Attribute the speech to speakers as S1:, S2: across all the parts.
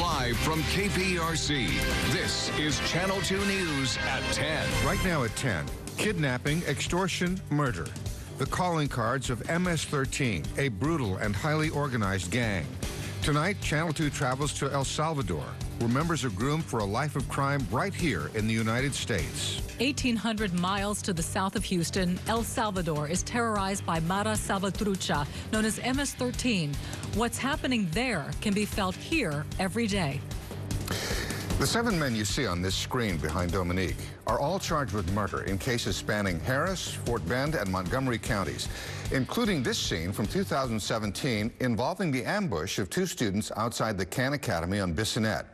S1: Live from KPRC, this is Channel 2 News at 10.
S2: Right now at 10, kidnapping, extortion, murder. The calling cards of MS-13, a brutal and highly organized gang. Tonight, Channel 2 travels to El Salvador, where members are groomed for a life of crime right here in the United States.
S3: 1,800 miles to the south of Houston, El Salvador is terrorized by Mara Salvatrucha, known as MS-13. What's happening there can be felt here every day.
S2: The 7 men you see on this screen behind Dominique are all charged with murder in cases spanning Harris, Fort Bend, and Montgomery counties, including this scene from 2017 involving the ambush of 2 students outside the Khan Academy on Bissonnette,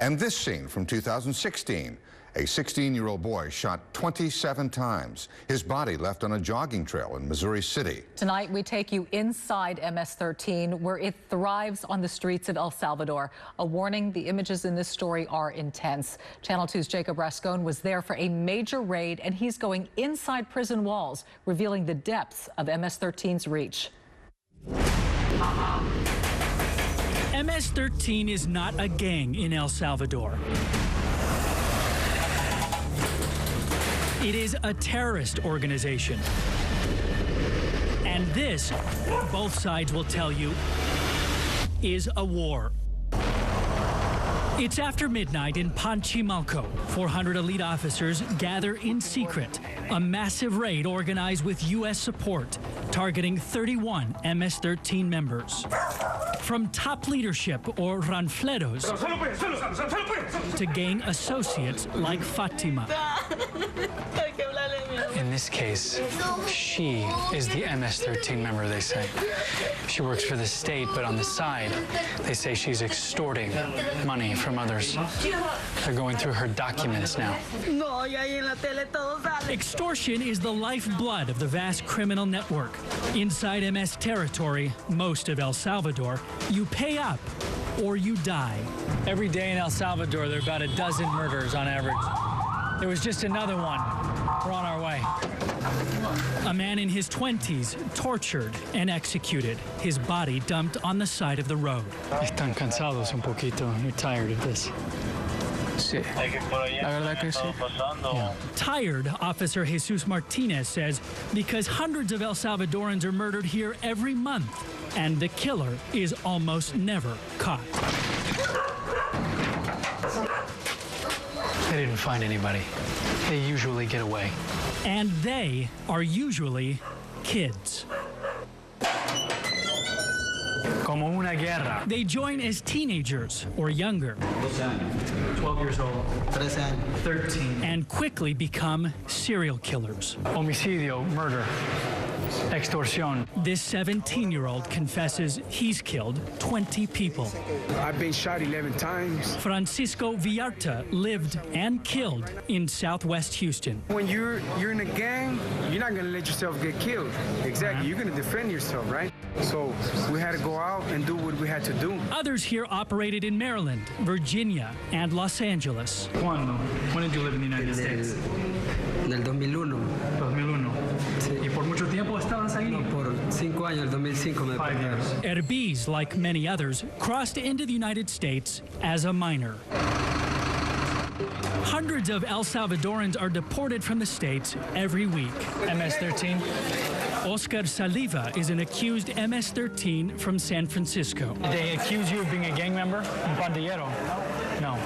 S2: and this scene from 2016. A 16-year-old boy shot 27 times. His body left on a jogging trail in Missouri City.
S3: Tonight, we take you inside MS-13, where it thrives on the streets of El Salvador. A warning, the images in this story are intense. Channel 2's Jacob Rascon was there for a major raid, and he's going inside prison walls, revealing the depths of MS-13's reach.
S4: MS-13 is not a gang in El Salvador. It is a terrorist organization. And this, both sides will tell you, is a war. It's after midnight in Panchimalco. 400 elite officers gather in secret. A massive raid organized with U.S. support, targeting 31 MS-13 members. From top leadership or ranfleros to gang associates like Fatima.
S5: In this case, she is the MS-13 member, they say. She works for the state, but on the side, they say she's extorting money from others. They're going through her documents now.
S4: Extortion is the lifeblood of the vast criminal network. Inside MS territory, most of El Salvador, you pay up or you die.
S5: Every day in El Salvador, there are about a dozen murders on average. There was just another one. We're on our way.
S4: A man in his 20s tortured and executed, his body dumped on the side of the road.
S5: Están cansados un poquito. You're tired of this. Sí. La verdad que sí. Yeah.
S4: Tired, Officer Jesus Martinez says, because hundreds of El Salvadorans are murdered here every month, and the killer is almost never caught.
S5: They didn't find anybody. They usually get away.
S4: And they are usually kids.
S5: Como una guerra.
S4: They join as teenagers or younger.
S5: 12 years old. 13.
S4: And quickly become serial killers.
S5: Homicidio, murder, extorsión.
S4: This 17-year-old confesses he's killed 20 people.
S6: I've been shot 11 times.
S4: Francisco Villarta lived and killed in southwest Houston.
S6: When you're in a gang, you're not going to let yourself get killed. Exactly. You're going to defend yourself, right? So we had to go out and do what we had to do.
S4: Others here operated in Maryland, Virginia, and Los Angeles.
S5: When did you live in the United States?
S7: Del 2001.
S5: 2001.
S7: Sí.
S5: ¿Y por mucho tiempo estabas ahí?
S7: No, por 5 años, el 2005 me
S5: 5 years.
S4: Herbiz, like many others, crossed into the United States as a minor. Hundreds of El Salvadorans are deported from the States every week.
S5: MS-13?
S4: Oscar Saliva is an accused MS-13 from San Francisco.
S5: Did they accuse you of being a gang member? Un pandillero? No.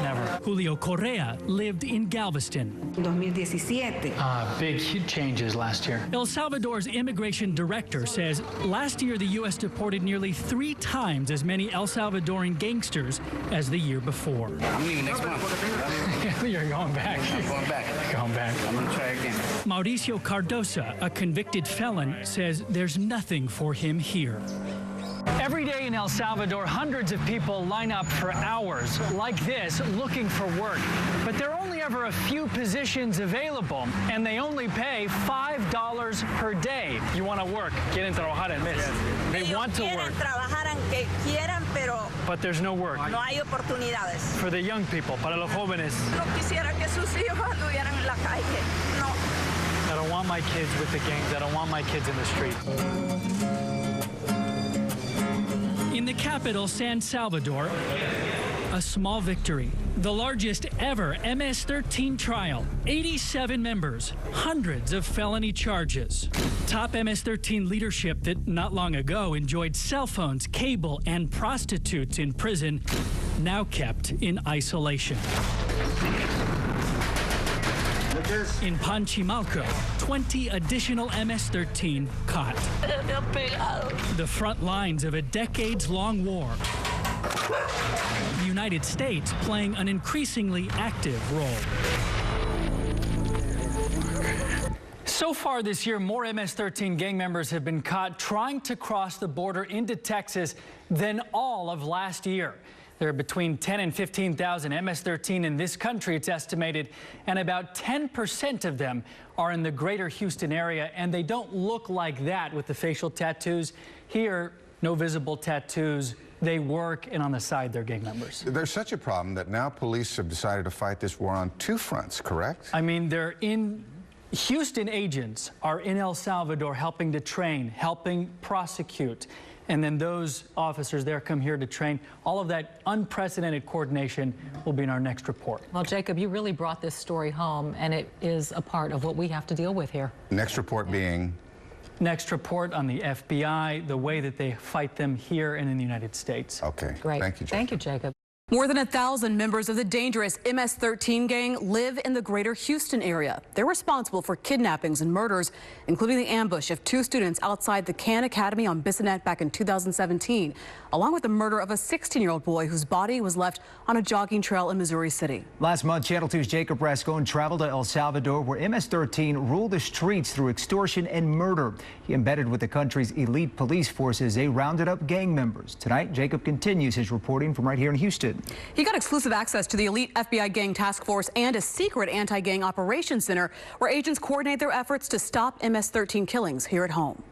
S5: Never.
S4: Julio Correa lived in Galveston.
S7: 2017.
S5: Big changes last year.
S4: El Salvador's immigration director says last year the U.S. deported nearly 3 times as many El Salvadoran gangsters as the year before.
S8: I'm leaving next month.
S5: You're going back.
S8: I'm going back.
S5: Going back.
S8: I'm going to try again.
S4: Mauricio Cardosa, a convicted felon, says there's nothing for him here.
S5: Every day in El Salvador, hundreds of people line up for hours like this looking for work. But there are only ever a few positions available, and they only pay $5 per day. You want to work. Quieren trabajar en mes. They want to work. But there's no work.
S9: No hay oportunidades.
S5: For the young people, para los jóvenes.
S9: No quisiera que sus hijos anduvieran en la calle. No.
S5: I don't want my kids with the gangs. I don't want my kids in the street.
S4: In the capital, San Salvador, a small victory. The largest ever MS-13 trial. 87 members, hundreds of felony charges. Top MS-13 leadership that not long ago enjoyed cell phones, cable, and prostitutes in prison, now kept in isolation. In Panchimalco, 20 additional MS-13 caught. The front lines of a decades-long war. The United States playing an increasingly active role.
S5: So far this year, more MS-13 gang members have been caught trying to cross the border into Texas than all of last year. There are between 10 and 15,000 MS-13 in this country, it's estimated, and about 10% of them are in the greater Houston area, and they don't look like that with the facial tattoos. Here, no visible tattoos. They work, and on the side, they're gang members.
S2: There's such a problem that now police have decided to fight this war on two fronts, correct?
S5: I mean, they're in... Houston agents are in El Salvador helping to train, helping prosecute. And then those officers there come here to train. All of that unprecedented coordination will be in our next report.
S3: Well, Jacob, you really brought this story home, and it is a part of what we have to deal with here.
S2: Next report being?
S5: Next report on the FBI, the way that they fight them here and in the United States.
S2: Okay.
S3: Great.
S2: Thank you, Jacob.
S3: Thank you, Jacob.
S10: More than 1,000 members of the dangerous MS-13 gang live in the greater Houston area. They're responsible for kidnappings and murders, including the ambush of 2 students outside the Khan Academy on Bissonnette back in 2017, along with the murder of a 16-year-old boy whose body was left on a jogging trail in Missouri City.
S11: Last month, Channel 2's Jacob Rascone traveled to El Salvador, where MS-13 ruled the streets through extortion and murder. He embedded with the country's elite police forces. They rounded up gang members. Tonight, Jacob continues his reporting from right here in Houston.
S10: He got exclusive access to the elite FBI gang task force and a secret anti-gang operations center where agents coordinate their efforts to stop MS-13 killings here at home.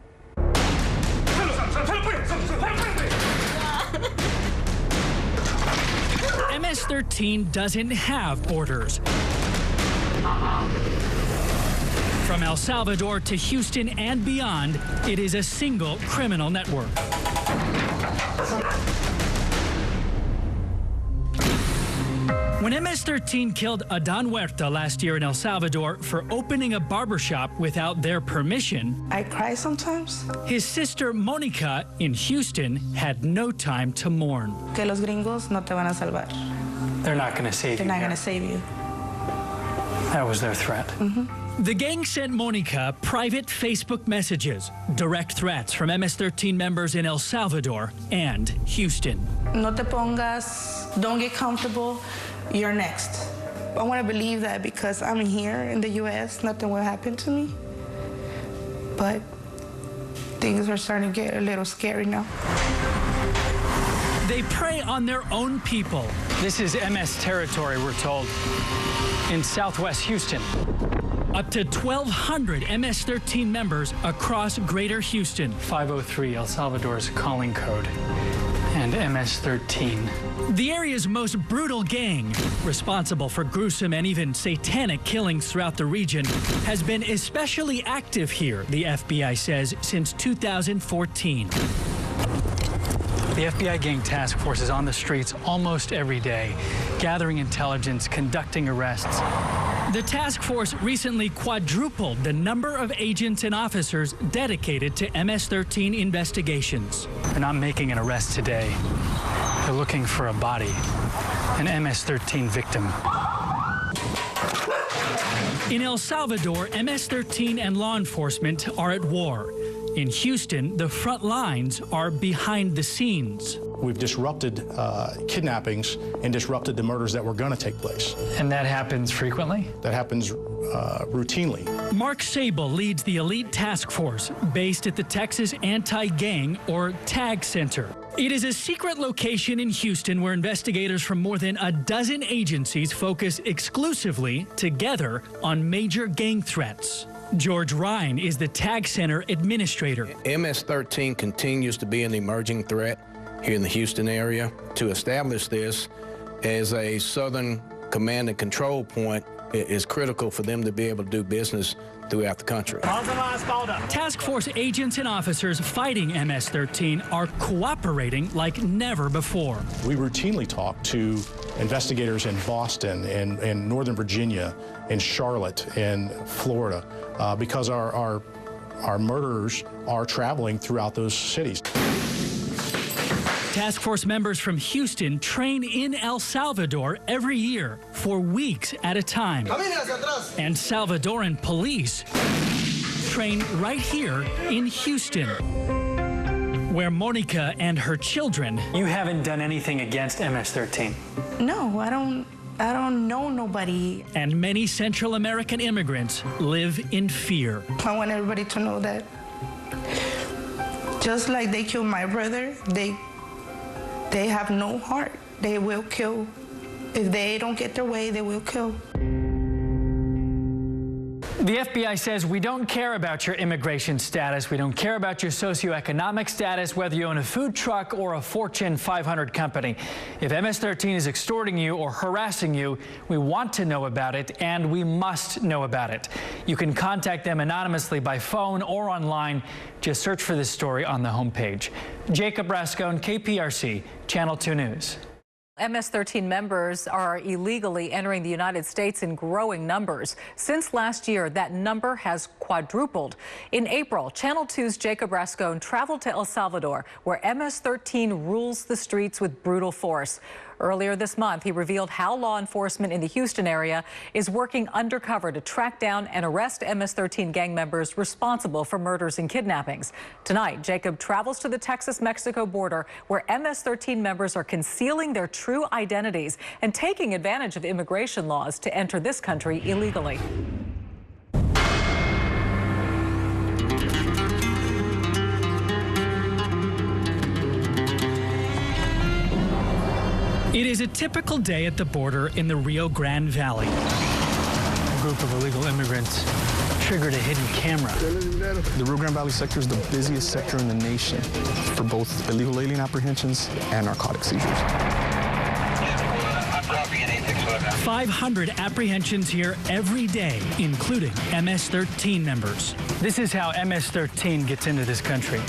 S4: MS-13 doesn't have borders. From El Salvador to Houston and beyond, it is a single criminal network. When MS-13 killed Adan Huerta last year in El Salvador for opening a barbershop without their permission,
S12: I cry sometimes.
S4: His sister Monica in Houston had no time to mourn.
S12: Que los gringos no te van a salvar.
S5: They're not going to save you.
S12: They're not going to save you.
S5: That was their threat.
S12: Mm-hmm.
S4: The gang sent Monica private Facebook messages, direct threats from MS-13 members in El Salvador and Houston.
S12: No te pongas, don't get comfortable, you're next. I want to believe that because I'm here in the U.S., nothing will happen to me. But things are starting to get a little scary now.
S4: They prey on their own people.
S5: This is MS territory, we're told, in southwest Houston.
S4: Up to 1,200 MS-13 members across greater Houston.
S5: 503, El Salvador's calling code, and MS-13.
S4: The area's most brutal gang, responsible for gruesome and even satanic killings throughout the region, has been especially active here, the FBI says, since 2014.
S5: The FBI gang task force is on the streets almost every day, gathering intelligence, conducting arrests.
S4: The task force recently quadrupled the number of agents and officers dedicated to MS-13 investigations.
S5: They're not making an arrest today. They're looking for a body, an MS-13 victim.
S4: In El Salvador, MS-13 and law enforcement are at war. In Houston, the front lines are behind the scenes.
S13: We've disrupted kidnappings and disrupted the murders that were going to take place.
S5: And that happens frequently?
S13: That happens routinely.
S4: Mark Sable leads the elite task force based at the Texas Anti-Gang, or TAG Center. It is a secret location in Houston where investigators from more than a dozen agencies focus exclusively together on major gang threats. George Ryan is the TAG Center administrator.
S14: MS-13 continues to be an emerging threat here in the Houston area. To establish this as a southern command and control point is critical for them to be able to do business throughout the country.
S4: Task force agents and officers fighting MS-13 are cooperating like never before.
S13: We routinely talk to investigators in Boston and Northern Virginia, in Charlotte, and Florida, because our murderers are traveling throughout those cities.
S4: Task force members from Houston train in El Salvador every year for weeks at a time. And Salvadoran police train right here in Houston, where Monica and her children.
S5: You haven't done anything against MS-13?
S12: No, I don't know nobody.
S4: And many Central American immigrants live in fear.
S12: I want everybody to know that just like they killed my brother, they have no heart. They will kill. If they don't get their way, they will kill.
S5: The FBI says we don't care about your immigration status. We don't care about your socioeconomic status, whether you own a food truck or a Fortune 500 company. If MS-13 is extorting you or harassing you, we want to know about it, and we must know about it. You can contact them anonymously by phone or online. Just search for this story on the homepage. Jacob Rascone, KPRC, Channel 2 News.
S3: MS-13 members are illegally entering the United States in growing numbers. Since last year, that number has quadrupled. In April, Channel 2's Jacob Rascone traveled to El Salvador, where MS-13 rules the streets with brutal force. Earlier this month, he revealed how law enforcement in the Houston area is working undercover to track down and arrest MS-13 gang members responsible for murders and kidnappings. Tonight, Jacob travels to the Texas-Mexico border, where MS-13 members are concealing their true identities and taking advantage of immigration laws to enter this country illegally.
S4: It is a typical day at the border in the Rio Grande Valley.
S5: A group of illegal immigrants triggered a hidden camera.
S15: The Rio Grande Valley sector is the busiest sector in the nation for both illegal alien apprehensions and narcotic seizures.
S4: 500 apprehensions here every day, including MS-13 members.
S5: This is how MS-13 gets into this country.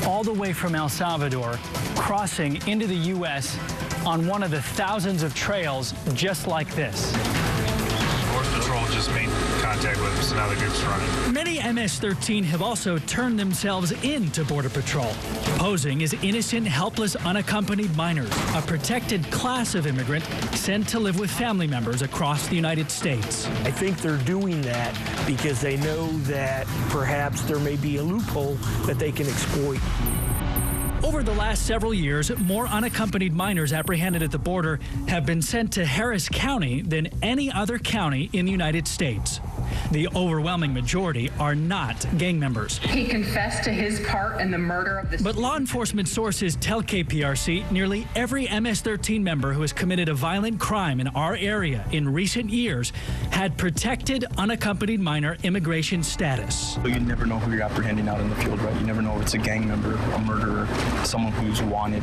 S5: All the way from El Salvador, crossing into the U.S. on one of the thousands of trails just like this.
S16: Border Patrol just made contact with us, another group's running.
S4: Many MS-13 have also turned themselves into Border Patrol, posing as innocent, helpless, unaccompanied minors, a protected class of immigrant sent to live with family members across the United States.
S17: I think they're doing that because they know that perhaps there may be a loophole that they can exploit.
S4: Over the last several years, more unaccompanied minors apprehended at the border have been sent to Harris County than any other county in the United States. The overwhelming majority are not gang members.
S18: He confessed to his part in the murder of the...
S4: But law enforcement sources tell KPRC nearly every MS-13 member who has committed a violent crime in our area in recent years had protected unaccompanied minor immigration status.
S15: You never know who you're apprehending out in the field, right? You never know if it's a gang member, a murderer, someone who's wanted.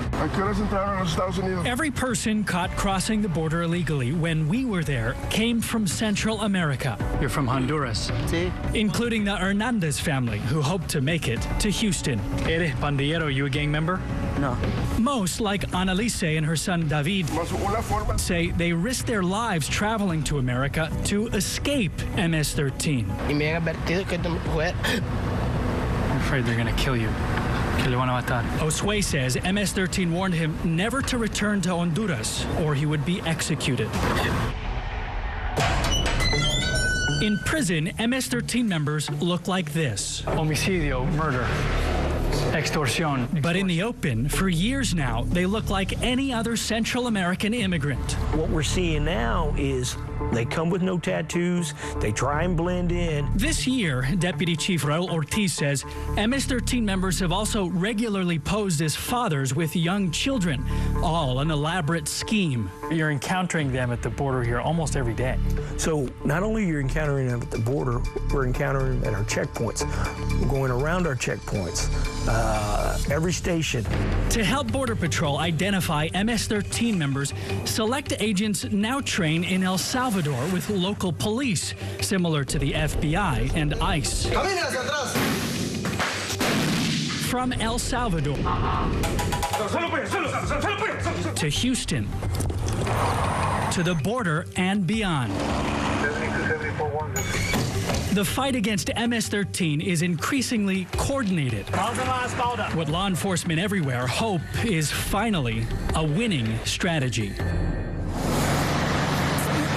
S4: Every person caught crossing the border illegally when we were there came from Central America.
S5: You're from Honduras.
S4: Sí. Including the Hernandez family, who hope to make it to Houston.
S5: Eres pandillero, you a gang member?
S17: No.
S4: Most, like Annalise and her son David, say they risk their lives traveling to America to escape MS-13.
S5: I'm afraid they're going to kill you.
S4: Osway says MS-13 warned him never to return to Honduras or he would be executed. In prison, MS-13 members look like this.
S5: Homicidio, murder, extorsion.
S4: But in the open, for years now, they look like any other Central American immigrant.
S17: What we're seeing now is they come with no tattoos. They try and blend in.
S4: This year, Deputy Chief Raul Ortiz says MS-13 members have also regularly posed as fathers with young children, all an elaborate scheme.
S5: You're encountering them at the border here almost every day.
S17: So not only are you encountering them at the border, we're encountering them at our checkpoints. We're going around our checkpoints. every station.
S4: To help Border Patrol identify MS-13 members, select agents now train in El Salvador with local police, similar to the FBI and ICE. From El Salvador to Houston, to the border and beyond. The fight against MS-13 is increasingly coordinated. What law enforcement everywhere hope is finally a winning strategy.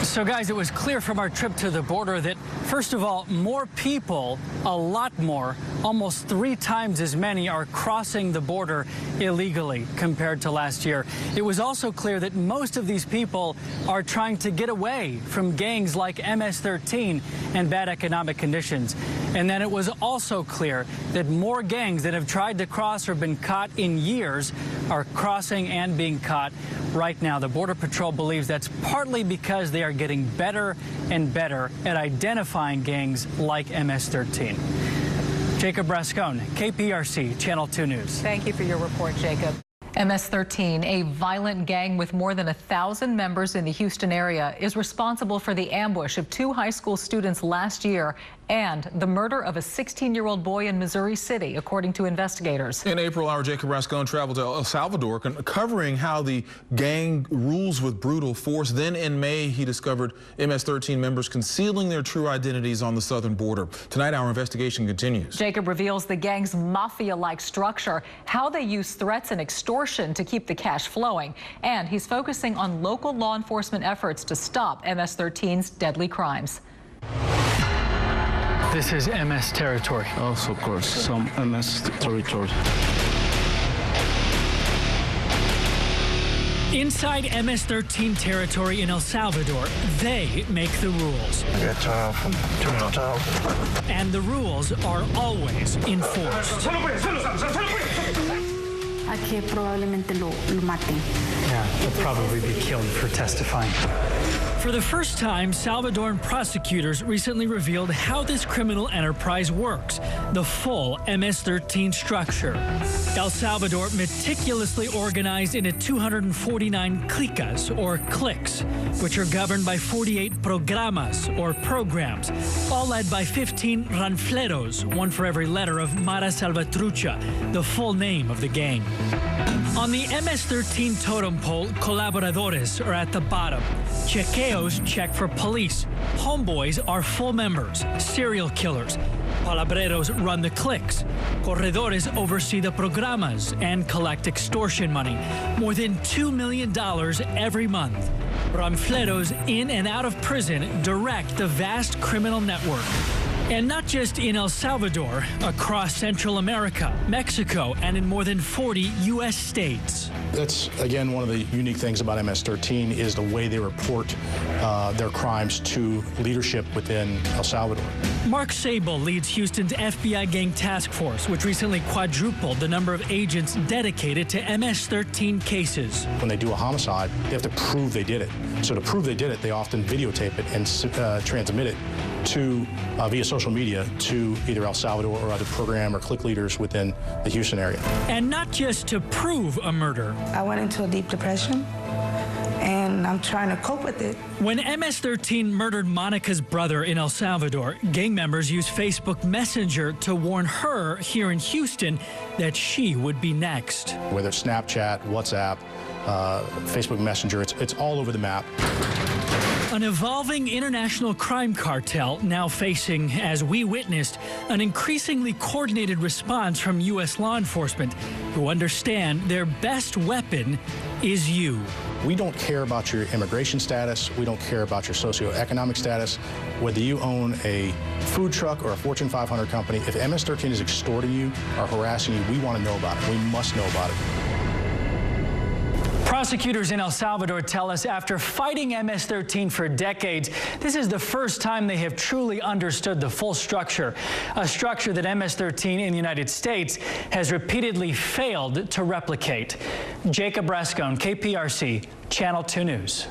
S5: So, guys, it was clear from our trip to the border that, first of all, more people, a lot more, almost 3 times as many are crossing the border illegally compared to last year. It was also clear that most of these people are trying to get away from gangs like MS-13 and bad economic conditions. And then it was also clear that more gangs that have tried to cross or been caught in years are crossing and being caught right now. The Border Patrol believes that's partly because they are getting better and better at identifying gangs like MS-13. Jacob Rascone, KPRC, Channel 2 News.
S3: Thank you for your report, Jacob. MS-13, a violent gang with more than 1,000 members in the Houston area, is responsible for the ambush of 2 high school students last year and the murder of a 16-year-old boy in Missouri City, according to investigators.
S19: In April, our Jacob Rascone traveled to El Salvador, covering how the gang rules with brutal force. Then in May, he discovered MS-13 members concealing their true identities on the southern border. Tonight, our investigation continues.
S3: Jacob reveals the gang's mafia-like structure, how they use threats and extortion to keep the cash flowing, and he's focusing on local law enforcement efforts to stop MS-13's deadly crimes.
S5: This is MS territory.
S15: Also, of course, some MS territory.
S4: Inside MS-13 territory in El Salvador, they make the rules. And the rules are always enforced.
S20: Que probablemente lo maten.
S5: Yeah, he'll probably be killed for testifying.
S4: For the first time, Salvadoran prosecutors recently revealed how this criminal enterprise works, the full MS-13 structure. El Salvador meticulously organized into 249 clicas, or cliques, which are governed by 48 programas, or programs, all led by 15 ranfleros, one for every letter of Mara Salvatrucha, the full name of the gang. On the MS-13 totem pole, colaboradores are at the bottom. Chequeos check for police. Homeboys are full members, serial killers. Palabreros run the cliques. Corredores oversee the programas and collect extortion money, more than $2 million every month. Ranfleros in and out of prison direct the vast criminal network. And not just in El Salvador, across Central America, Mexico, and in more than 40 U.S. states.
S13: That's, again, one of the unique things about MS-13 is the way they report their crimes to leadership within El Salvador.
S4: Mark Sable leads Houston's FBI gang task force, which recently quadrupled the number of agents dedicated to MS-13 cases.
S13: When they do a homicide, they have to prove they did it. So to prove they did it, they often videotape it and transmit it to via social media to either El Salvador or other program or clique leaders within the Houston area.
S4: And not just to prove a murder.
S12: I went into a deep depression, and I'm trying to cope with it.
S4: When MS-13 murdered Monica's brother in El Salvador, gang members used Facebook Messenger to warn her here in Houston that she would be next.
S13: Whether it's Snapchat, WhatsApp, Facebook Messenger, it's all over the map.
S4: An evolving international crime cartel now facing, as we witnessed, an increasingly coordinated response from U.S. law enforcement who understand their best weapon is you.
S13: We don't care about your immigration status. We don't care about your socioeconomic status. Whether you own a food truck or a Fortune 500 company, if MS-13 is extorting you or harassing you, we want to know about it. We must know about it.
S5: Prosecutors in El Salvador tell us after fighting MS-13 for decades, this is the first time they have truly understood the full structure, a structure that MS-13 in the United States has repeatedly failed to replicate. Jacob Rascone, KPRC, Channel 2 News.